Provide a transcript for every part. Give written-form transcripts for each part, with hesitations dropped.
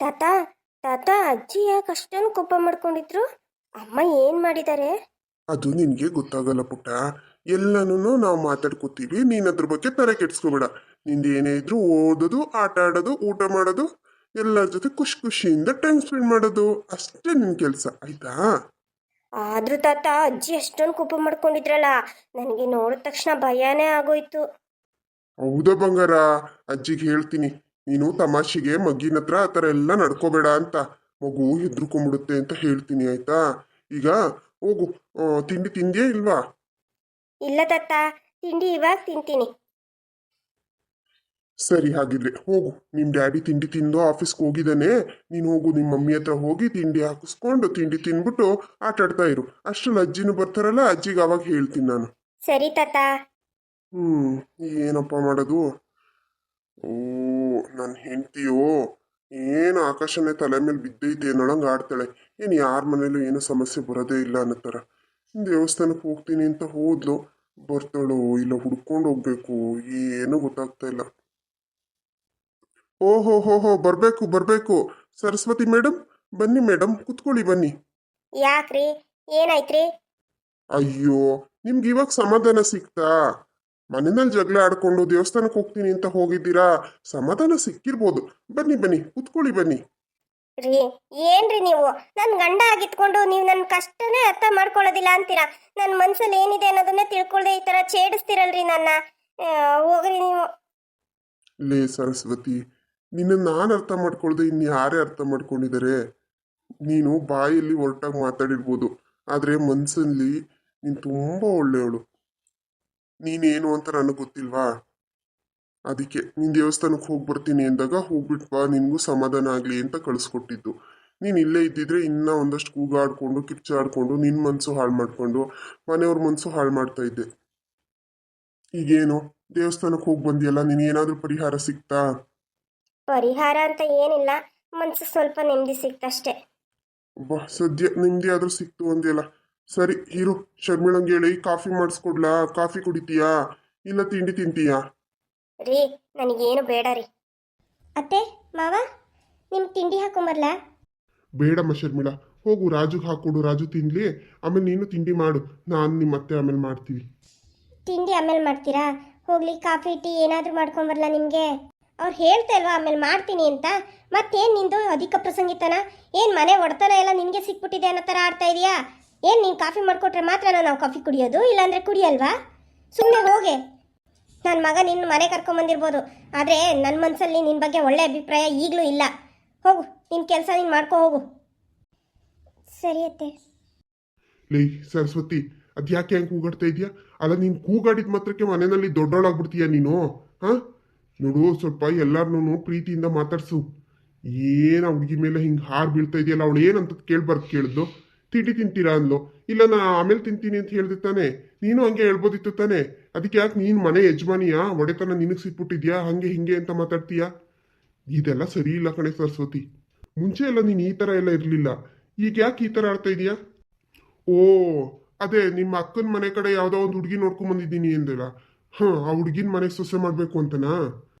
ತಾತ ತಾತ ಅಜ್ಜಿ ಯಾಕೆ ಅಷ್ಟೊಂದು ಕೋಪ ಮಾಡ್ಕೊಂಡಿದ್ರು? ಅಮ್ಮ ಏನ್ ಮಾಡಿದ್ದಾರೆ? ಅದು ನಿನ್ಗೆ ಗೊತ್ತಾಗಲ್ಲ ಪುಟ್ಟ. ಎಲ್ಲನೂ ನಾವು ಮಾತಾಡ್ಕೋತೀವಿ, ನೀನ್ ಅದ್ರ ಬಗ್ಗೆ ತಲೆ ಕೆಡ್ಸ್ಕೊಬೇಡ. ನಿಂದ ಏನೇ ಇದ್ರು ಓದೋದು, ಆಟ ಆಡೋದು, ಊಟ ಮಾಡೋದು, ಎಲ್ಲರ ಜೊತೆ ಖುಷಿ ಖುಷಿಯಿಂದ ಟೈಮ್ ಸ್ಪೆಂಡ್ ಮಾಡೋದು ಅಷ್ಟೇ ನಿನ್ ಕೆಲ್ಸ, ಆಯ್ತಾ? ಆದ್ರೂ ತಾತ ಅಜ್ಜಿ ಅಷ್ಟೊಂದು ಕೋಪ ಮಾಡ್ಕೊಂಡಿದ್ರಲ್ಲ, ನನಗೆ ನೋಡಿದ ತಕ್ಷಣ ಭಯನೇ ಆಗೋಯ್ತು. ಹೌದಾ ಬಂಗಾರ? ಅಜ್ಜಿಗೆ ಹೇಳ್ತೀನಿ, ನೀನು ತಮಾಷೆಗೆ ಮಗ್ಗಿನ ಹತ್ರ ಆ ಥರ ಎಲ್ಲ ನಡ್ಕೋಬೇಡ ಅಂತ. ಮಗು ಹೆದ್ರುಕೊಂಡ್ಬಿಡುತ್ತೆ ಅಂತ ಹೇಳ್ತೀನಿ, ಆಯ್ತಾ? ಈಗ ಹೋಗು. ತಿಂಡಿ ತಿಂದ್ಯಾ ಇಲ್ವಾ? ಇಲ್ಲ ತಾತ, ತಿಂಡಿ ಇವಾಗ ತಿಂತೀನಿ. ಸರಿ, ಹಾಗಿದ್ರೆ ಹೋಗು. ನಿಮ್ ಡ್ಯಾಡಿ ತಿಂಡಿ ತಿಂದು ಆಫೀಸ್ಗೆ ಹೋಗಿದ್ದಾನೆ. ನೀನು ಹೋಗು, ನಿಮ್ಮ ಮಮ್ಮಿ ಹತ್ರ ಹೋಗಿ ತಿಂಡಿ ಹಾಕಿಸ್ಕೊಂಡು ತಿಂಡಿ ತಿಂದ್ಬಿಟ್ಟು ಆಟ ಆಡ್ತಾ ಇರು. ಅಷ್ಟ್ರಲ್ಲಿ ಅಜ್ಜಿನೂ ಬರ್ತಾರಲ್ಲ, ಅಜ್ಜಿಗೆ ಅವಾಗ ಹೇಳ್ತೀನಿ ನಾನು. ಸರಿ ತಾತ. ಏನಪ್ಪ ಮಾಡೋದು? ಓ, ನನ್ನ ಹೆಂಡ್ತಿಯೋ ಏನು ಆಕಾಶನೇ ತಲೆ ಮೇಲೆ ಬಿದ್ದೈತೆ ಅನ್ನೋಳಂಗೆ ಆಡ್ತಾಳೆ. ಏನು ಯಾರ ಮನೇಲೂ ಏನು ಸಮಸ್ಯೆ ಬರೋದೇ ಇಲ್ಲ ಅನ್ನೋ ಥರ. ದೇವಸ್ಥಾನಕ್ಕೆ ಹೋಗ್ತೀನಿ ಅಂತ ಹೋದ್ಲು, ಬರ್ತಾಳೋ ಇಲ್ಲ ಹುಡ್ಕೊಂಡು ಹೋಗ್ಬೇಕು, ಏನು ಗೊತ್ತಾಗ್ತಾ ಇಲ್ಲ. ಓಹೋ ಹೋ ಹೋ, ಬರ್ಬೇಕು ಬರ್ಬೇಕು. ಸರಸ್ವತಿ ಮೇಡಮ್, ಬನ್ನಿ ಮೇಡಮ್, ಕುತ್ಕೊಳ್ಳಿ ಬನ್ನಿ. ಯಾಕ್ರಿ? ಏನಾಯ್ತ್ರಿ? ಅಯ್ಯೋ, ನಿಮ್ಗೆ ಇವಾಗ ಸಮಾಧಾನ ಸಿಕ್ತಾ? ಮನೆಯಲ್ಲಿ ಜಗಳ ಆಡ್ಕೊಂಡು ದೇವಸ್ಥಾನಕ್ಕೆ ಹೋಗ್ತೀನಿ ಅಂತ ಹೋಗಿದ್ದೀರಾ, ಸಮಾಧಾನ ಸಿಕ್ಕಿರ್ಬೋದು. ಬನ್ನಿ ಬನ್ನಿ, ಕುತ್ಕೊಳ್ಳಿ ಬನ್ನಿ. ರೀ, ಏನ್ರಿ ನೀವು? ನನ್ನ ಗಂಡ ಆಗಿತ್ಕೊಂಡು ನೀವು ನನ್ನ ಕಷ್ಟನೇ ಅರ್ಥ ಮಾಡ್ಕೊಳ್ಳೋದಿಲ್ಲ ಅಂತೀರಾ? ನನ್ನ ಮನ್ಸಲ್ಲಿ ಏನಿದೆ ಅನ್ನೋದನ್ನೇ ತಿಳ್ಕೊಳ್ದೆ ಈ ತರ ಛೇಡಿಸ್ತಿರಲ್ರಿ ನನ್ನ. ಹೋಗ್ರಿ ನೀವು. ಲೇ ಸರಸ್ವತಿ, ನಿನ್ನ ನಾನು ಅರ್ಥ ಮಾಡ್ಕೊಳ್ದೆ ಇನ್ನು ಯಾರೇ ಅರ್ಥ ಮಾಡ್ಕೊಂಡಿದ್ದಾರೆ? ನೀನು ಬಾಯಲ್ಲಿ ಹೊರಟಾಗಿ ಮಾತಾಡಿರ್ಬೋದು, ಆದ್ರೆ ಮನ್ಸಲ್ಲಿ ನೀನು ತುಂಬಾ ಒಳ್ಳೆಯವಳು. ನೀನೇನು ಅಂತ ನನಗೆ ಗೊತ್ತಿಲ್ವಾ? ಅದಕ್ಕೆ ನೀನ್ ದೇವಸ್ಥಾನಕ್ಕೆ ಹೋಗಿ ಬರ್ತೀನಿ ಅಂದಾಗ ಹೋಗ್ಬಿಟ್ ಬಾ, ನಿನ್ಗೂ ಸಮಾಧಾನ ಆಗ್ಲಿ ಅಂತ ಕಳಿಸ್ಕೊಟ್ಟಿದ್ದು. ನೀನ್ ಇಲ್ಲೇ ಇದ್ದಿದ್ರೆ ಇನ್ನ ಒಂದಷ್ಟು ಕೂಗಾಡ್ಕೊಂಡು ಕಿರ್ಚಾಡ್ಕೊಂಡು ನಿನ್ ಮನ್ಸು ಹಾಳು ಮಾಡ್ಕೊಂಡು ಮನೆಯವ್ರ ಮನ್ಸು ಹಾಳು ಮಾಡ್ತಾ ಇದ್ದೆ. ಈಗೇನು ದೇವಸ್ಥಾನಕ್ಕೆ ಹೋಗಿ ಬಂದಿಯಲ್ಲ, ನಿನಗೇನಾದ್ರೂ ಪರಿಹಾರ ಸಿಕ್ತಾ? ಪರಿಹಾರ ಅಂತ ಏನಿಲ್ಲ, ಮನ್ಸು ಸ್ವಲ್ಪ ನೆಮ್ಮದಿ ಸಿಕ್ತಷ್ಟೇ. ಬಾ, ಸದ್ಯ ನಿಮ್ದೇ ಆದ್ರೂ ಸಿಕ್ತು ಅಂದಿಯಲ್ಲ. ಸರಿ ಹೀರೋ, ಶರ್ಮಿಳಂಗೆ ಹೇಳಿ ಕಾಫಿ ಮಾಡಿಸ್ಕೊಡ್ಲಾ? ಕಾಫಿ ಕುಡಿತೀಯಾ ಇಲ್ಲ ತಿಂಡಿ ತಿಂತೀಯಾ? ರೀ, ನನಗೇನು ಬೇಡ ರೀ. ಅತ್ತೆ, ಮಾವ, ನಿಮ್ ತಿಂಡಿ ಹಾಕೊಂಬರ್ಲಾ? ಬೇಡಮ್ಮ ಶರ್ಮಿಳಾ, ಹೋಗು ರಾಜುಗೆ ಹಾಕೊಡು, ರಾಜು ತಿನ್ಲಿ. ಆಮೇಲೆ ನೀನು ತಿಂಡಿ ಮಾಡು, ನಾನು ನಿಮ್ಮ ಮತ್ತೆ ಆಮೇಲೆ ಮಾಡ್ತೀವಿ. ತಿಂಡಿ ಆಮೇಲೆ ಮಾಡ್ತೀರಾ? ಹೋಗ್ಲಿ, ಕಾಫಿ ಟೀ ಏನಾದರೂ ಮಾಡ್ಕೊಂಬರ್ಲಾ ನಿಮಗೆ? ಅವ್ರು ಹೇಳ್ತಾ ಇಲ್ವಾ ಆಮೇಲೆ ಮಾಡ್ತೀನಿ ಅಂತ? ಮತ್ತೇನು ನಿಂದು ಅಧಿಕ ಪ್ರಸಂಗಿತನ? ಏನು ಮನೆ ಒಡ್ತನ ಎಲ್ಲ ನಿನಗೆ ಸಿಕ್ಬಿಟ್ಟಿದೆ ಅನ್ನೋ ಥರ ಆಡ್ತಾ ಇದೆಯಾ? ಏನು ನೀನು ಕಾಫಿ ಮಾಡಿಕೊಟ್ರೆ ಮಾತ್ರ ನಾವು ಕಾಫಿ ಕುಡಿಯೋದು, ಇಲ್ಲಾಂದರೆ ಕುಡಿಯಲ್ವಾ? ಸುಮ್ಮನೆ ಹೋಗೆ. ನನ್ನ ಮಗ ನಿನ್ನ ಮನೆ ಕರ್ಕೊಂಬಂದಿರ್ಬೋದು, ಆದರೆ ನನ್ನ ಮನಸ್ಸಲ್ಲಿ ನಿನ್ನ ಬಗ್ಗೆ ಒಳ್ಳೆ ಅಭಿಪ್ರಾಯ ಈಗಲೂ ಇಲ್ಲ. ಹೋಗು, ನಿನ್ನ ಕೆಲಸ ನೀನು ಮಾಡ್ಕೊ ಹೋಗು. ಸರಿ ಅತ್ತೆ. ಲೇ ಸರಸ್ವತಿ, ಅದ್ಯಾಕೆ ಹೆಂಗೆ ಕೂಗಾಡ್ತಾ ಇದೆಯಾ? ಅಲ್ಲ, ನೀನು ಕೂಗಾಡಿದ ಮಾತ್ರಕ್ಕೆ ಮನೆಯಲ್ಲಿ ದೊಡ್ಡವಳಾಗ್ಬಿಡ್ತೀಯ ನೀನು? ಹಾ, ನೋಡು, ಸ್ವಲ್ಪ ಎಲ್ಲಾರನ್ನೂ ಪ್ರೀತಿಯಿಂದ ಮಾತಾಡ್ಸು. ಏನು ಹುಡುಗಿ ಮೇಲೆ ಹಿಂಗೆ ಹಾರು ಬೀಳ್ತಾ ಇದೆಯಲ್ಲ, ಅವಳು ಏನಂತ ಕೇಳ್ಬಾರ್ದು. ಕೇಳಿದ್ಲು ತಿಂಡಿ ತಿಂತೀರಾ ಅಂದ್ಲು, ಇಲ್ಲ ನಾ ಆಮೇಲೆ ತಿಂತೀನಿ ಅಂತ ಹೇಳ್ದೆ ತಾನೆ. ನೀನು ಹಂಗೆ ಹೇಳ್ಬೋದಿತ್ತು ತಾನೆ. ಅದಕ್ಕೆ ಯಾಕೆ ನೀನು ಮನೆ ಯಜಮಾನಿಯಾ, ಒಡೆತನ ನಿನಗೆ ಸಿಕ್ಬಿಟ್ಟಿದ್ಯಾ, ಹಂಗೆ ಹಿಂಗೆ ಅಂತ ಮಾತಾಡ್ತೀಯಾ? ಇದೆಲ್ಲ ಸರಿ ಇಲ್ಲ ಕಣೆ ಸರಸ್ವತಿ. ಮುಂಚೆ ಎಲ್ಲ ನೀನು ಈ ಥರ ಎಲ್ಲ ಇರಲಿಲ್ಲ, ಈಗ ಯಾಕೆ ಈ ಥರ ಆಡ್ತಾ ಇದೀಯಾ? ಓ, ಅದೇ ನಿಮ್ಮ ಅಕ್ಕನ ಮನೆ ಕಡೆ ಯಾವುದೋ ಒಂದು ಹುಡುಗಿ ನೋಡ್ಕೊಂಡ್ ಬಂದಿದ್ದೀನಿ ಎಂದಿಲ್ಲ. ಹಾಂ, ಆ ಹುಡುಗಿನ ಮನೆಗೆ ಸೊಸೆ ಮಾಡಬೇಕು ಅಂತನಾ?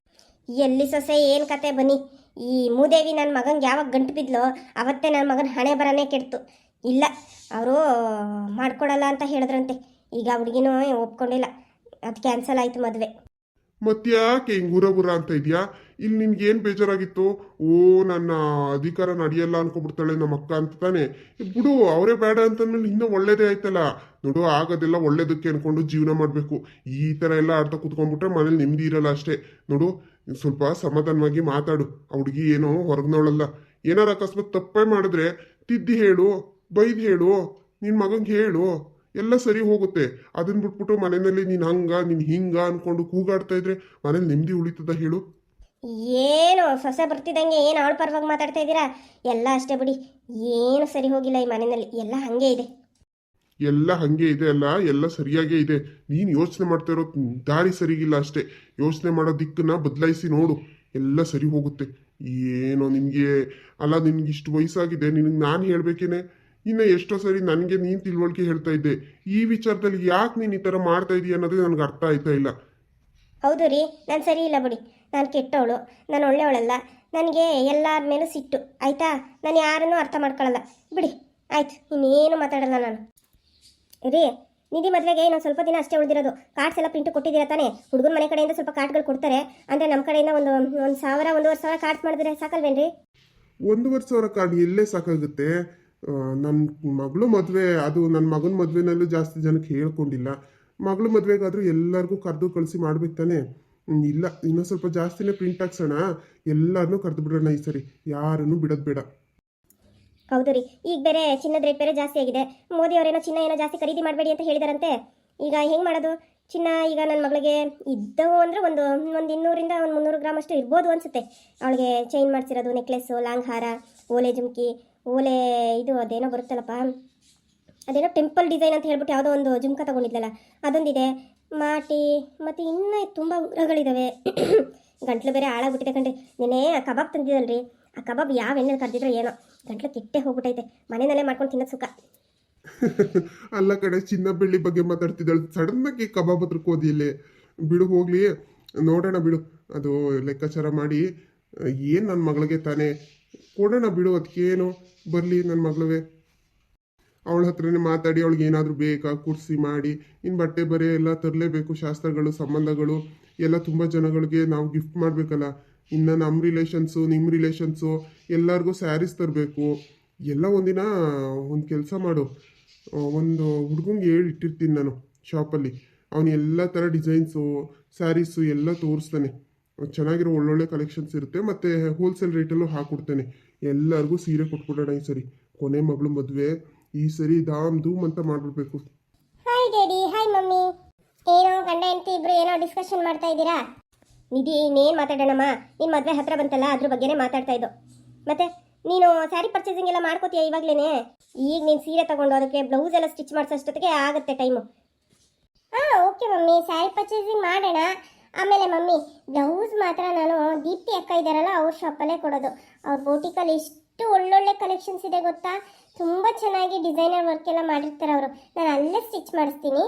ಎಲ್ಲಿ ಸೊಸೆ, ಏನು ಕತೆ? ಬನ್ನಿ, ಈ ಮೂದೇವಿ ನನ್ನ ಮಗಂಗೆ ಯಾವಾಗ ಗಂಟು ಬಿದ್ಲೋ ಅವತ್ತೇ ನನ್ನ ಮಗನ ಹಣೆ ಬರನೇ ಕೆಡ್ತು. ಇಲ್ಲ, ಅವರು ಮಾಡ್ಕೊಡಲ್ಲ ಅಂತ ಹೇಳಿದ್ರಂತೆ. ಈಗ ಹುಡುಗಿನೂ ಒಪ್ಕೊಂಡಿಲ್ಲ, ಅದು ಕ್ಯಾನ್ಸಲ್ ಆಯಿತು ಮದುವೆ. ಮತ್ತ್ಯಾಕೆ ಹಿಂಗೆ ಊರ ಅಂತ ಇದೆಯಾ? ಇಲ್ಲಿ ನಿನ್ಗೇನು ಬೇಜಾರಾಗಿತ್ತು? ಓ, ನನ್ನ ಅಧಿಕಾರ ನಡೆಯಲ್ಲ ಅನ್ಕೊಬಿಡ್ತಾಳೆ ನಮ್ಮ ಅಕ್ಕ ಅಂತ ತಾನೆ. ಬಿಡು, ಅವರೇ ಬೇಡ ಅಂತಂದ್ಮೇಲೆ ಇನ್ನೂ ಒಳ್ಳೇದೇ ಆಯ್ತಲ್ಲ. ನೋಡು, ಆಗೋದೆಲ್ಲ ಒಳ್ಳೇದಕ್ಕೆ ಅನ್ಕೊಂಡು ಜೀವನ ಮಾಡಬೇಕು. ಈ ಥರ ಎಲ್ಲ ಆಡ್ತಾ ಕುತ್ಕೊಂಡ್ಬಿಟ್ರೆ ಮನೇಲಿ ನೆಮ್ಮದಿ ಇರಲ್ಲ ಅಷ್ಟೇ. ನೋಡು, ಸ್ವಲ್ಪ ಸಮಾಧಾನವಾಗಿ ಮಾತಾಡು. ಆ ಹುಡುಗಿ ಏನೋ ಹೊರಗ್ನವಳಲ್ಲ. ಏನಾರು ಅಕಸ್ಮಾತ್ ತಪ್ಪೇ ಮಾಡಿದ್ರೆ ತಿದ್ದಿ ಹೇಳು, ಬೈದು ಹೇಳು, ನಿನ್ನ ಮಗಂಗೆ ಹೇಳು, ಎಲ್ಲ ಸರಿ ಹೋಗುತ್ತೆ. ಅದನ್ನ ಬಿಟ್ಬಿಟ್ಟು ಮನೆಯಲ್ಲಿ ನೀನು ಹಂಗ ನೀನು ಹಿಂಗ ಅನ್ಕೊಂಡು ಕೂಗಾಡ್ತಾ ಇದ್ರೆ ಮನೇಲಿ ನೆಮ್ಮದಿ ಉಳಿತದ ಹೇಳು? ಏನು ಸೊಸೆ ಬರ್ತಿದ್ದಂಗೆ ಏನು ಅವಳ ಪರವಾಗಿ ಮಾತಾಡ್ತಾ ಇದ್ದೀರಾ? ಎಲ್ಲ ಅಷ್ಟೇ ಬಿಡಿ, ಏನು ಸರಿ ಹೋಗಿಲ್ಲ ಈ ಮನೆಯಲ್ಲಿ, ಎಲ್ಲ ಹಾಗೆ ಇದೆ. ಎಲ್ಲ ಹಂಗೆ ಇದೆ ಅಲ್ಲ, ಎಲ್ಲ ಸರಿಯಾಗೇ ಇದೆ. ನೀನು ಯೋಚನೆ ಮಾಡ್ತಾ ಇರೋ ದಾರಿ ಸರಿಗಿಲ್ಲ ಅಷ್ಟೇ. ಯೋಚನೆ ಮಾಡೋ ದಿಕ್ಕನ್ನ ಬದಲಾಯಿಸಿ ನೋಡು, ಎಲ್ಲ ಸರಿ ಹೋಗುತ್ತೆ. ಏನೋ ನಿನಗೆ, ಅಲ್ಲ, ನಿನ್ಗೆ ಇಷ್ಟು ವಯಸ್ಸಾಗಿದೆ, ನಿನಗೆ ನಾನು ಹೇಳ್ಬೇಕೇನೆ? ಇನ್ನು ಎಷ್ಟೋ ಸರಿ ನನಗೆ ನೀನು ತಿಳುವಳಿಕೆ ಹೇಳ್ತಾ ಇದ್ದೆ. ಈ ವಿಚಾರದಲ್ಲಿ ಯಾಕೆ ನೀನು ಈ ಥರ ಮಾಡ್ತಾ ಇದೀಯ ಅನ್ನೋದೇ ನನಗೆ ಅರ್ಥ ಆಯ್ತಾ ಇಲ್ಲ. ಹೌದು ರೀ, ನಾನು ಸರಿ ಇಲ್ಲ ಬಿಡಿ. ನಾನು ಕೆಟ್ಟವಳು, ನಾನು ಒಳ್ಳೆಯವಳಲ್ಲ. ನನಗೆ ಎಲ್ಲರ ಮೇಲೂ ಸಿಟ್ಟು ಆಯಿತಾ. ನಾನು ಯಾರನ್ನೂ ಅರ್ಥ ಮಾಡ್ಕೊಳ್ಳಲ್ಲ ಬಿಡಿ. ಆಯ್ತು, ಇನ್ನೇನು ಮಾತಾಡಲ್ಲ ನಾನು. ರೀ, ನಿಧಿ ಮದುವೆಗೆ ಇನ್ನೊಂದು ಸ್ವಲ್ಪ ದಿನ ಅಷ್ಟೇ ಉಳಿದಿರೋದು. ಕಾರ್ಡ್ಸ್ ಎಲ್ಲ ಪ್ರಿಂಟ್ ಕೊಟ್ಟಿದ್ದೀರಾ ತಾನೇ? ಹುಡುಗನ ಮನೆ ಕಡೆಯಿಂದ ಸ್ವಲ್ಪ ಕಾರ್ಡ್ಗಳು ಕೊಡ್ತಾರೆ. ಅಂದರೆ ನಮ್ಮ ಕಡೆಯಿಂದ ಒಂದು 1,000 1,500 ಕಾರ್ಡ್ಸ್ ಮಾಡಿದ್ರೆ ಸಾಕಲ್ವೇನ್ರಿ? 1,500 ಕಾರ್ಡ್ ಎಲ್ಲೇ ಸಾಕಾಗುತ್ತೆ. ನನ್ನ ಮಗಳು ಮದುವೆ, ಅದು ನನ್ನ ಮಗನ ಮದುವೆನಲ್ಲೂ ಜಾಸ್ತಿ ಜನಕ್ಕೆ ಹೇಳ್ಕೊಂಡಿಲ್ಲ. ಮಗಳು ಮದುವೆಗಾದರೂ ಎಲ್ಲರಿಗೂ ಕರೆದು ಕಳಿಸಿ ಮಾಡ್ಬೇಕು ತಾನೆ. ಇಲ್ಲ, ಇನ್ನೂ ಸ್ವಲ್ಪ ಜಾಸ್ತಿನೇ ಪ್ರಿಂಟ್ ಹಾಕ್ಸೋಣ, ಎಲ್ಲರನ್ನೂ ಕರೆದು ಬಿಡೋಣ ಈ ಸರಿ, ಯಾರನ್ನೂ ಬಿಡೋದು ಬೇಡ. ಹೌದು ರೀ, ಈಗ ಬೇರೆ ಚಿನ್ನದ ರೇಟ್ ಬೇರೆ ಜಾಸ್ತಿ ಆಗಿದೆ. ಮೋದಿ ಅವರೇನೋ ಚಿನ್ನ ಏನೋ ಜಾಸ್ತಿ ಖರೀದಿ ಮಾಡಬೇಡಿ ಅಂತ ಹೇಳಿದಾರಂತೆ. ಈಗ ಹೆಂಗೆ ಮಾಡೋದು? ಚಿನ್ನ ಈಗ ನನ್ನ ಮಗಳಿಗೆ ಇದ್ದವು ಅಂದರೆ ಒಂದು 200ರಿಂದ 300 ಗ್ರಾಮ್ ಅಷ್ಟು ಇರ್ಬೋದು ಅನಿಸುತ್ತೆ. ಅವಳಿಗೆ ಚೈನ್ ಮಾಡಿಸಿರೋದು, ನೆಕ್ಲೆಸ್ಸು, ಲಾಂಗ್ ಹಾರ, ಓಲೆ ಜುಮ್ಕಿ, ಓಲೆ ಇದು ಅದೇನೋ ಬರುತ್ತಲ್ಲಪ್ಪ, ಅದೇನೋ ಟೆಂಪಲ್ ಡಿಸೈನ್ ಅಂತ ಹೇಳ್ಬಿಟ್ಟು ಯಾವುದೋ ಒಂದು ಜುಮ್ಕ ತೊಗೊಂಡಿದ್ಲಲ್ಲ, ಅದೊಂದಿದೆ. ಮಾಟಿ ಮತ್ತು ಇನ್ನೂ ತುಂಬ ಉಂಗುರಗಳಿದ್ದಾವೆ. ಗಂಟ್ಲು ಬೇರೆ ಹಾಳಾಗ್ಬಿಟ್ಟಿದೆ ಕಣ್ರಿ. ನೆನೆ ಕಬಾಬ್ ತಂದಿದ್ದಲ್ರಿ, ಆ ಕಬಾಬ್ ಯಾವ ಎಣ್ಣೆಲಿ ಕರೆದಿದ್ರೋ ಏನೋ ಗಂಟ್ಲು ಕೆಟ್ಟೆ ಹೋಗ್ಬಿಟ್ಟೈತೆ. ಮನೆಯಲ್ಲೇ ಮಾಡ್ಕೊಂಡು ತಿನ್ನೋದು ಸುಖ. ಅಲ್ಲ ಕಡೆ, ಚಿನ್ನ ಬೆಳ್ಳಿ ಬಗ್ಗೆ ಮಾತಾಡ್ತಿದ್ದಾಳೆ, ಸಡನ್ನಾಗಿ ಕಬಾಬ್ ಹತ್ರಕ್ಕೆ ಹೋದಿಲ್ಲೇ. ಬಿಡು, ಹೋಗ್ಲಿ, ನೋಡೋಣ ಬಿಡು. ಅದು ಲೆಕ್ಕಾಚಾರ ಮಾಡಿ ಏನು ನನ್ನ ಮಗಳಿಗೆ ತಾನೇ ಕೊಡೋಣ ಬಿಡು. ಅದಕ್ಕೇನು, ಬರಲಿ ನನ್ನ ಮಗಳವೇ. ಅವಳ ಹತ್ರನೇ ಮಾತಾಡಿ ಅವಳಿಗೆ ಏನಾದರೂ ಬೇಕಾ ಕುರ್ಸಿ ಮಾಡಿ. ಇನ್ನು ಬಟ್ಟೆ ಬರೆ ಎಲ್ಲ ತರಲೇಬೇಕು, ಶಾಸ್ತ್ರಗಳು, ಸಂಬಂಧಗಳು ಎಲ್ಲ ತುಂಬ ಜನಗಳಿಗೆ ನಾವು ಗಿಫ್ಟ್ ಮಾಡಬೇಕಲ್ಲ. ಇನ್ನು ನಮ್ಮ ರಿಲೇಷನ್ಸು, ನಿಮ್ಮ ರಿಲೇಷನ್ಸು ಎಲ್ಲರಿಗೂ ಸ್ಯಾರೀಸ್ ತರಬೇಕು. ಎಲ್ಲ ಒಂದಿನ ಒಂದು ಕೆಲಸ ಮಾಡು, ಒಂದು ಹುಡುಗಂಗೆ ಹೇಳಿಟ್ಟಿರ್ತೀನಿ ನಾನು ಶಾಪಲ್ಲಿ. ಅವನು ಎಲ್ಲ ಥರ ಡಿಸೈನ್ಸು, ಸ್ಯಾರೀಸು ಎಲ್ಲ ತೋರಿಸ್ತಾನೆ. ಚೆನ್ನಾಗಿರೋ ಒಳ್ಳೊಳ್ಳೆ ಕಲೆಕ್ಷನ್ಸ್ ಇರುತ್ತೆ, ಮತ್ತು ಹೋಲ್ಸೇಲ್ ರೇಟಲ್ಲೂ ಹಾಕ್ಕೊಡ್ತಾನೆ. ಎಲ್ಲರಿಗೂ ಸೀರೆ ಕೊಟ್ಬಿಡೋಣ ಈ ಸರಿ. ಕೊನೆ ಮಗಳು ಮದುವೆ ಈ ಸರಿ ಧಾಮ್ ಧೂಮ್ ಅಂತ ಮಾಡಿಬಿಡ್ಬೇಕು. Hi daddy, hi mummy. ಏನೋ ಗಂಡ ಹೆಂಡತಿ ಇಬ್ರು ಏನೋ ಡಿಸ್ಕಷನ್ ಮಾಡ್ತಾ ಇದ್ದೀರಾ? ನಿಧಿ, ಇನ್ನೇನು ಮಾತಾಡೋಣಮ್ಮ, ನಿನ್ನ ಮದುವೆ ಹತ್ರ ಬಂತಲ್ಲ ಅದ್ರ ಬಗ್ಗೆನೇ ಮಾತಾಡ್ತಾ ಇದ್ದು. ಮತ್ತೆ ನೀನು ಸ್ಯಾರಿ ಪರ್ಚೇಸಿಂಗ್ ಎಲ್ಲ ಮಾಡ್ಕೋತೀಯ ಇವಾಗಲೇ? ಈಗ ನೀನು ಸೀರೆ ತಗೊಂಡು ಅದಕ್ಕೆ ಬ್ಲೌಸ್ ಎಲ್ಲ ಸ್ಟಿಚ್ ಮಾಡಿಸೋಷ್ಟೊತ್ತಿಗೆ ಆಗುತ್ತೆ ಟೈಮು. ಹಾಂ, ಓಕೆ ಮಮ್ಮಿ, ಸ್ಯಾರಿ ಪರ್ಚೇಸಿಂಗ್ ಮಾಡೋಣ. ಆಮೇಲೆ ಮಮ್ಮಿ, ಬ್ಲೌಸ್ ಮಾತ್ರ ನಾನು ದೀಪ್ತಿ ಅಕ್ಕ ಇದ್ದಾರಲ್ಲ ಅವ್ರ ಶಾಪಲ್ಲೇ ಕೊಡೋದು. ಅವ್ರ ಬೋಟಿಕಲ್ಲಿ ಎಷ್ಟು ಒಳ್ಳೊಳ್ಳೆ ಕಲೆಕ್ಷನ್ಸ್ ಇದೆ ಗೊತ್ತಾ? ತುಂಬ ಚೆನ್ನಾಗಿ ಡಿಸೈನರ್ ವರ್ಕ್ ಎಲ್ಲ ಮಾಡಿರ್ತಾರೆ ಅವರು. ನಾನು ಅಲ್ಲೇ ಸ್ಟಿಚ್ ಮಾಡಿಸ್ತೀನಿ.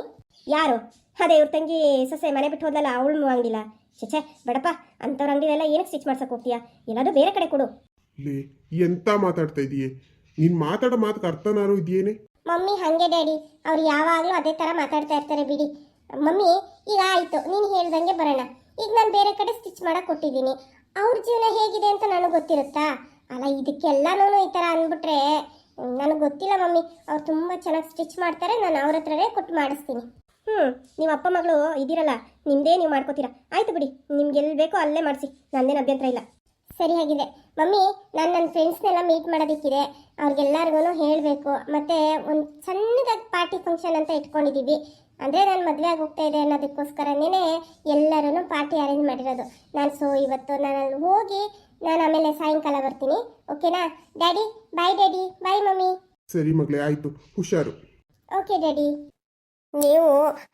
ಯಾರು? ಅದೇ ಇವ್ರ ತಂಗಿ ಸೊಸೆ ಮನೆ ಬಿಟ್ಟು ಹೋದ್ಲಲ್ಲ, ಅವಳು ಅಂಗಡಿಲ್ಲ. ಚೇಚೆ ಬೇಡಪ್ಪ, ಅಂಥವ್ರ ಅಂಗಡಿಲೆಲ್ಲ ಏನಕ್ಕೆ ಸ್ಟಿಚ್ ಮಾಡ್ಸಕ್ಕೆ ಹೋಗ್ತೀಯಾ? ಎಲ್ಲಾದರೂ ಬೇರೆ ಕಡೆ ಕೊಡು. ಲೇ, ಎಂತ ಮಾತಾಡ್ತಾ ಇದೀಯೇ? ನೀನು ಮಾತಾಡೋ ಮಾತಕ್ಕೆ ಅರ್ಥನಾರು ಇದೆಯೇನೆ? ಮಮ್ಮಿ ಹಾಗೆ ಡ್ಯಾಡಿ, ಅವ್ರು ಯಾವಾಗಲೂ ಅದೇ ಥರ ಮಾತಾಡ್ತಾ ಇರ್ತಾರೆ ಬಿಡಿ. ಮಮ್ಮಿ, ಈಗ ಆಯಿತು, ನೀನು ಹೇಳ್ದಂಗೆ ಬರೋಣ. ಈಗ ನಾನು ಬೇರೆ ಕಡೆ ಸ್ಟಿಚ್ ಮಾಡಕ್ಕೆ ಕೊಟ್ಟಿದ್ದೀನಿ. ಅವ್ರ ಜೀವನ ಹೇಗಿದೆ ಅಂತ ನನಗೆ ಗೊತ್ತಿರುತ್ತಾ? ಅಲ್ಲ, ಇದಕ್ಕೆಲ್ಲನೂ ಈ ಥರ ಅಂದ್ಬಿಟ್ರೆ ನನಗೆ ಗೊತ್ತಿಲ್ಲ ಮಮ್ಮಿ. ಅವ್ರು ತುಂಬ ಚೆನ್ನಾಗಿ ಸ್ಟಿಚ್ ಮಾಡ್ತಾರೆ, ನಾನು ಅವ್ರ ಹತ್ರನೇ ಕೊಟ್ಟು ಮಾಡಿಸ್ತೀನಿ. ನೀವು ಅಪ್ಪ ಮಗಳು ಇದ್ದೀರಲ್ಲ, ನಿಮ್ಮದೇ ನೀವು ಮಾಡ್ಕೋತೀರಾ. ಆಯಿತು ಬಿಡಿ, ನಿಮ್ಗೆ ಎಲ್ಲಿ ಬೇಕೋ ಅಲ್ಲೇ ಮಾಡಿಸಿ, ನಂದೇನು ಅಭ್ಯಂತರ ಇಲ್ಲ. ಸರಿ ಆಗಿದೆ ಮಮ್ಮಿ. ನಾನು ನನ್ನ ಫ್ರೆಂಡ್ಸ್ನೆಲ್ಲ ಮೀಟ್ ಮಾಡೋದಕ್ಕಿದೆ, ಅವ್ರಿಗೆಲ್ಲರಿಗೂ ಹೇಳಬೇಕು. ಮತ್ತು ಒಂದು ಸಣ್ಣದಾಗಿ ಪಾರ್ಟಿ ಫಂಕ್ಷನ್ ಅಂತ ಇಟ್ಕೊಂಡಿದ್ದೀವಿ. ಅಂದರೆ ನಾನು ಮದುವೆ ಆಗಿ ಹೋಗ್ತಾ ಇದೆ ಅನ್ನೋದಕ್ಕೋಸ್ಕರನೇ ಎಲ್ಲರೂ ಪಾರ್ಟಿ ಅರೇಂಜ್ ಮಾಡಿರೋದು ನಾನು. ಇವತ್ತು ನಾನು ಅಲ್ಲಿ ಹೋಗಿ ನಾನು ಆಮೇಲೆ ಸಾಯಂಕಾಲ ಬರ್ತೀನಿ. ಓಕೆನಾ daddy? Bye daddy. Bye mummy. ಸರಿ ಮಗಳೇ, ಆಯಿತು, ಹುಷಾರು. Okay daddy. ನೀವು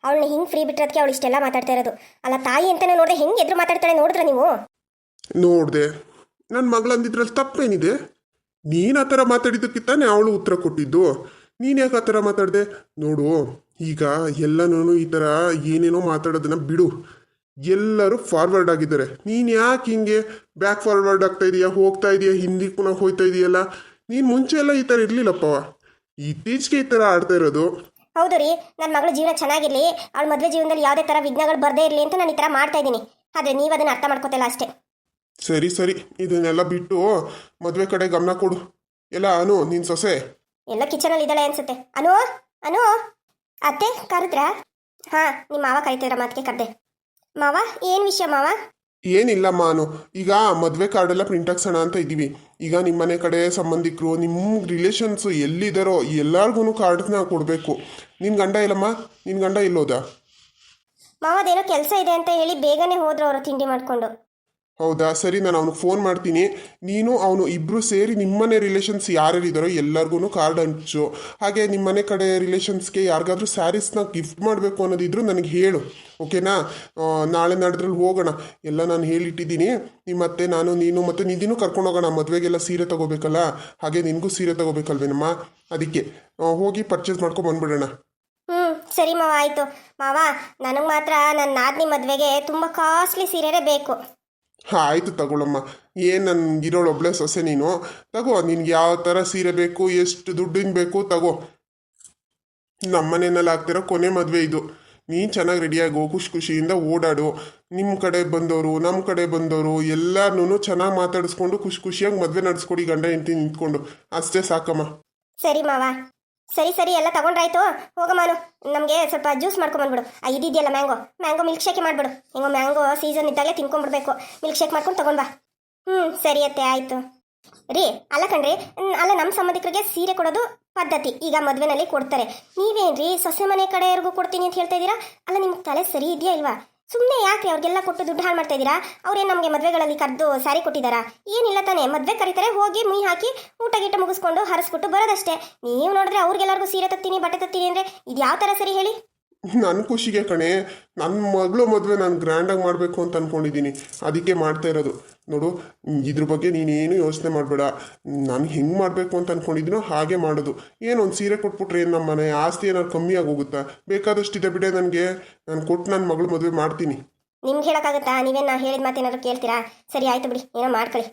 ಅವಳನ್ನ ಹಿಂಗೆ ಫ್ರೀ ಬಿಟ್ಟಿರೋದಕ್ಕೆ ಅವಳು ಇಷ್ಟೆಲ್ಲ ಮಾತಾಡ್ತಾ ಇರೋದು. ಅಲ್ಲ, ತಾಯಿ ಅಂತಲೇ ನೋಡಿದ್ರೆ ಹೆಂಗೆ ಎದುರು ಮಾತಾಡ್ತಾಳೆ ನೋಡಿದ್ರೆ ನೀವು? ನೋಡಿದೆ, ನನ್ನ ಮಗಳು ಅಂದಿದ್ರಲ್ಲಿ ತಪ್ಪೇನಿದೆ? ನೀನು ಆ ಥರ ಮಾತಾಡಿದ್ದಕ್ಕಿತ್ತಾನೆ ಅವಳು ಉತ್ತರ ಕೊಟ್ಟಿದ್ದು. ನೀನು ಯಾಕೆ ಆ ಥರ ಮಾತಾಡಿದೆ? ನೋಡು, ಈಗ ಎಲ್ಲನೂ ಈ ಥರ ಏನೇನೋ ಮಾತಾಡೋದನ್ನ ಬಿಡು. ಎಲ್ಲರೂ ಫಾರ್ವರ್ಡ್ ಆಗಿದ್ದಾರೆ. ನೀನು ಯಾಕೆ ಹಿಂಗೆ ಬ್ಯಾಕ್ ಫಾರ್ವರ್ಡ್ ಆಗ್ತಾ ಇದೆಯಾ, ಹೋಗ್ತಾ ಇದೆಯಾ, ಹಿಂದಿಗೆ ಪುನಃ ಹೋಗ್ತಾ ಇದೆಯಲ್ಲ? ನೀನು ಮುಂಚೆ ಎಲ್ಲ ಈ ಥರ ಇರಲಿಲ್ಲಪ್ಪ, ಇತ್ತೀಚೆಗೆ ಈ ಥರ ಆಡ್ತಾ ಇರೋದು. ಹೌದು ರೀ, ನನ್ನ ಮಗಳು ಜೀವನ ಚೆನ್ನಾಗಿರಲಿ, ಅವಳ ಮದುವೆ ಜೀವನದಲ್ಲಿ ಯಾವುದೇ ಥರ ವಿಘ್ನಗಳು ಬರದೇ ಇರಲಿ ಅಂತ ನಾನು ಈ ಥರ ಮಾಡ್ತಾ ಇದ್ದೀನಿ. ಆದರೆ ನೀವು ಅದನ್ನು ಅರ್ಥ ಮಾಡ್ಕೋತಿಲ್ಲ ಅಷ್ಟೇ. ಸರಿ ಸರಿ, ಇದನ್ನೆಲ್ಲ ಬಿಟ್ಟು ಮದುವೆ ಕಡೆ ಗಮನ ಕೊಡು. ಎಲ್ಲ ಅನು, ನಿನ್ನ ಸೊಸೆ ಎಲ್ಲ ಕಿಚನಲ್ಲಿ ಇದ್ದಾಳೆ ಅನ್ಸುತ್ತೆ. ಅನು, ಅನು, ಅತ್ತೆ ಕರೆದ್ರಾ? ಹಾಂ, ನಿಮ್ಮ ಮಾವ ಕರಿತಿದ್ರ ಮಾತಿಗೆ ಕರೆದೆ. ಮಾವ, ಏನು ವಿಷಯ ಮಾವ? ಏನಿಲ್ಲಮ್ಮ ಅನು, ಈಗ ಮದುವೆ ಕಾರ್ಡೆಲ್ಲ ಪ್ರಿಂಟ್ ಹಾಕ್ಸೋಣ ಅಂತ ಇದ್ದೀವಿ. ಈಗ ನಿಮ್ಮ ಮನೆ ಕಡೆ ಸಂಬಂಧಿಕರು, ನಿಮ್ಮ ರಿಲೇಷನ್ಸು ಎಲ್ಲಿದ್ದಾರೋ ಎಲ್ಲರಿಗೂ ಕಾರ್ಡ್ನ ಕೊಡಬೇಕು. ನಿನ್ನ ಗಂಡ ಇಲ್ಲಮ್ಮ? ನಿನ್ನ ಗಂಡ ಇಲ್ಲೋದಾ? ಮಾವದೇನೋ ಕೆಲಸ ಇದೆ ಅಂತ ಹೇಳಿ ಬೇಗನೆ ಹೋದ್ರು ಅವರು ತಿಂಡಿ ಮಾಡಿಕೊಂಡು. ಹೌದಾ? ಸರಿ, ನಾನು ಅವ್ನಿಗೆ ಫೋನ್ ಮಾಡ್ತೀನಿ. ನೀನು ಅವನು ಇಬ್ಬರು ಸೇರಿ ನಿಮ್ಮನೆ ರಿಲೇಷನ್ಸ್ ಯಾರ್ಯಾರಿದ್ದಾರೋ ಎಲ್ಲರಿಗೂ ಕಾರ್ಡ್ ಹಂಚು. ಹಾಗೆ ನಿಮ್ಮನೆ ಕಡೆ ರಿಲೇಷನ್ಸ್ಗೆ ಯಾರಿಗಾದ್ರೂ ಸ್ಯಾರೀಸ್ನ ಗಿಫ್ಟ್ ಮಾಡಬೇಕು ಅನ್ನೋದಿದ್ರು ನನಗೆ ಹೇಳು, ಓಕೆನಾ? ನಾಳೆ ನಾಡಿದ್ರಲ್ಲಿ ಹೋಗೋಣ. ಎಲ್ಲ ನಾನು ಹೇಳಿಟ್ಟಿದ್ದೀನಿ. ನಿಮ್ಮ ಮತ್ತೆ ನಾನು, ನೀನು ಮತ್ತು ನಿಧಿನೂ ಕರ್ಕೊಂಡು ಹೋಗೋಣ. ಮದುವೆಗೆಲ್ಲ ಸೀರೆ ತೊಗೋಬೇಕಲ್ಲ, ಹಾಗೆ ನಿನಗೂ ಸೀರೆ ತೊಗೋಬೇಕಲ್ವೇನಮ್ಮ? ಅದಕ್ಕೆ ಹೋಗಿ ಪರ್ಚೇಸ್ ಮಾಡ್ಕೊಂಡು ಬಂದ್ಬಿಡೋಣ. ಸರಿ ಮಾವ, ಆಯಿತು. ಮಾವ, ನನಗೆ ಮಾತ್ರ ನನ್ನ ನಾದಿನಿ ಮದುವೆಗೆ ತುಂಬ ಕಾಸ್ಟ್ಲಿ ಸೀರೆನೇ ಬೇಕು. ಆಯ್ತು ತಗೊಳಮ್ಮ. ಏನು ನನ್ಗಿರೋಳು ಒಬ್ಳೆ ಸೊಸೆ ನೀನು. ತಗೋ, ನಿನ್ಗೆ ಯಾವ ಥರ ಸೀರೆ ಬೇಕು, ಎಷ್ಟು ದುಡ್ಡಿನ ಬೇಕು ತಗೋ. ನಮ್ಮ ಮನೆಯಲ್ಲಿ ಆಗ್ತಿರೋ ಕೊನೆ ಮದುವೆ ಇದು. ನೀನು ಚೆನ್ನಾಗಿ ರೆಡಿಯಾಗು, ಖುಷಿ ಖುಷಿಯಿಂದ ಓಡಾಡು. ನಿಮ್ಮ ಕಡೆ ಬಂದವರು ನಮ್ಮ ಕಡೆ ಬಂದವರು ಎಲ್ಲಾರನ್ನೂ ಚೆನ್ನಾಗಿ ಮಾತಾಡಿಸ್ಕೊಂಡು ಖುಷಿ ಖುಷಿಯಾಗಿ ಮದುವೆ ನಡೆಸ್ಕೊಡಿ, ಗಂಡ ಹೆಂಡತಿ ನಿಂತ್ಕೊಂಡು. ಅಷ್ಟೇ ಸಾಕಮ್ಮ. ಸರಿ ಮಾವ, ಸರಿ ಸರಿ ಎಲ್ಲ ತಗೊಂಡ್ರಾಯ್ತು. ಹೋಗಮ್ಮಾನು, ನಮಗೆ ಸ್ವಲ್ಪ ಜ್ಯೂಸ್ ಮಾಡ್ಕೊಂಬಂದ್ಬಿಡು. ಇದಿದೆಯಲ್ಲ ಮ್ಯಾಂಗೋ ಮಿಲ್ಕ್ ಶೇಕ್ ಮಾಡಿಬಿಡು. ಹೆಂಗೋ ಮ್ಯಾಂಗೋ ಸೀಸನ್ ಇದ್ದಾಗಲೇ ತಿನ್ಕೊಂಡ್ಬಿಡ್ಬೇಕು. ಮಿಲ್ಕ್ ಶೇಕ್ ಮಾಡ್ಕೊಂಡು ತಗೊಂಡ್ಬಾ. ಸರಿ ಅತ್ತೆ ಆಯಿತು. ರೀ ಅಲ್ಲ ಕಣ್ರಿ, ಅಲ್ಲ ನಮ್ಮ ಸಂಬಂಧಿಕರಿಗೆ ಸೀರೆ ಕೊಡೋದು ಪದ್ಧತಿ, ಈಗ ಮದುವೆನಲ್ಲಿ ಕೊಡ್ತಾರೆ. ನೀವೇನ್ರಿ ಸೊಸೆ ಮನೆ ಕಡೆಯವ್ರಿಗೂ ಕೊಡ್ತೀನಿ ಅಂತ ಹೇಳ್ತಾ ಇದ್ದೀರಾ? ಅಲ್ಲ ನಿಮ್ಗೆ ತಲೆ ಸರಿ ಇದೆಯಾ ಇಲ್ವಾ? ಸುಮ್ಮನೆ ಯಾಕೆ ಅವ್ರಿಗೆಲ್ಲ ಕೊಟ್ಟು ದುಡ್ಡು ಹಾಳು ಮಾಡ್ತಾ ಇದ್ದೀರಾ? ಅವ್ರೇನು ನಮಗೆ ಮದುವೆಗಳಲ್ಲಿ ಕರೆದು ಸ್ಯಾರಿ ಕೊಟ್ಟಿದ್ದಾರಾ? ಏನಿಲ್ಲ ತಾನೇ, ಮದುವೆ ಕರೀತಾರೆ, ಹೋಗಿ ಮುಯಿ ಹಾಕಿ ಊಟ ಗೀಟ ಮುಗಿಸ್ಕೊಂಡು ಹರಿಸ್ಬಿಟ್ಟು ಬರೋದಷ್ಟೇ. ನೀವು ನೋಡಿದ್ರೆ ಅವ್ರಿಗೆಲ್ಲರಿಗೂ ಸೀರೆ ತತ್ತೀನಿ ಬಟ್ಟೆ ತತ್ತೀನಿ ಅಂದರೆ ಇದು ಯಾವ ಥರ ಸರಿ ಹೇಳಿ? ನನ್ನ ಖುಷಿಗೆ ಕಣೆ, ನನ್ನ ಮಗಳು ಮದುವೆ ನಾನು ಗ್ರ್ಯಾಂಡಾಗಿ ಮಾಡಬೇಕು ಅಂತ ಅಂದ್ಕೊಂಡಿದ್ದೀನಿ. ಅದಕ್ಕೆ ಮಾಡ್ತಾ ಇರೋದು. ನೋಡು, ಇದ್ರ ಬಗ್ಗೆ ನೀನೇನು ಯೋಚನೆ ಮಾಡಬೇಡ. ನಾನು ಹೆಂಗೆ ಮಾಡಬೇಕು ಅಂತ ಅಂದ್ಕೊಂಡಿದ್ದೀನೋ ಹಾಗೆ ಮಾಡೋದು. ಏನು ಒಂದು ಸೀರೆ ಕೊಟ್ಬಿಟ್ರೆ ಏನು ನಮ್ಮ ಮನೆ ಆಸ್ತಿ ಏನಾದ್ರು ಕಮ್ಮಿ ಆಗೋಗುತ್ತಾ? ಬೇಕಾದಷ್ಟಿದೆ ಬಿಡೆ ನನಗೆ. ನಾನು ಕೊಟ್ಟು ನನ್ನ ಮಗಳು ಮದುವೆ ಮಾಡ್ತೀನಿ. ನಿಮ್ಗೆ ಹೇಳೋಕ್ಕಾಗತ್ತಾ? ನೀವೇನು ನಾ ಹೇಳಿದ ಮಾತೇನಾದ್ರು ಕೇಳ್ತೀರಾ? ಸರಿ ಆಯಿತು ಬಿಡಿ, ಏನೋ ಮಾಡ್ಕೊಳ್ಳಿ.